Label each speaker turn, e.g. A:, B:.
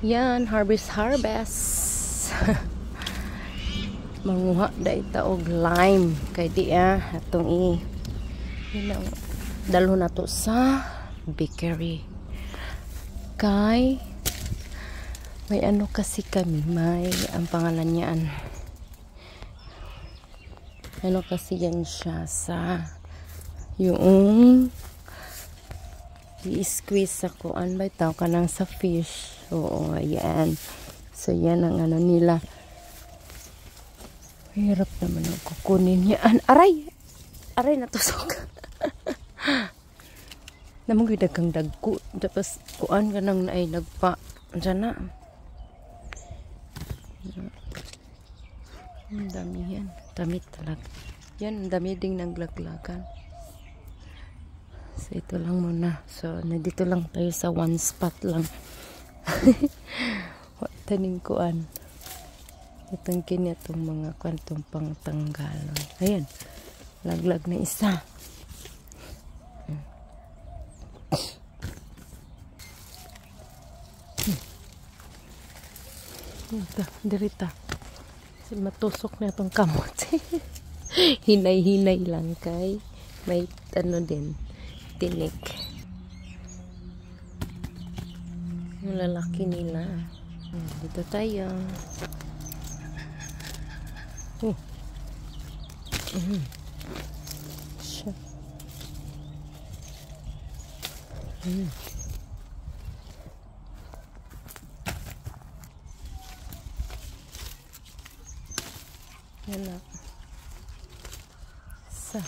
A: Yan, harvest. Manguha da ita og lime kay di atong dalho na to sa bakery. Kay may ano kasi kami, may ang pangalan niyan. Ano kasi yan siya sa yung i-squeeze ako an ba itaw kanang sa fish. Oo, ayan. So yan ang ano nila. Hirap naman ang kukunin yan. Aray natusok. Namang gidagang dagko. Tapos kuan ka nang ay nagpa dyan na. Ang dami yan. Dami talaga. Yan, ang dami ding naglaglagan. So ito lang muna. So nandito lang tayo sa one spot lang. Taning kuan. Itong itong mga kwantong pangtanggalon. Ayan. Laglag na isa. Dirita. Kasi matusok na itong kamot. Hinay-hinay lang kay. May ano din. Tinik. Yung lalaki nila. Dito tayo. Siya. Yan na. Sa.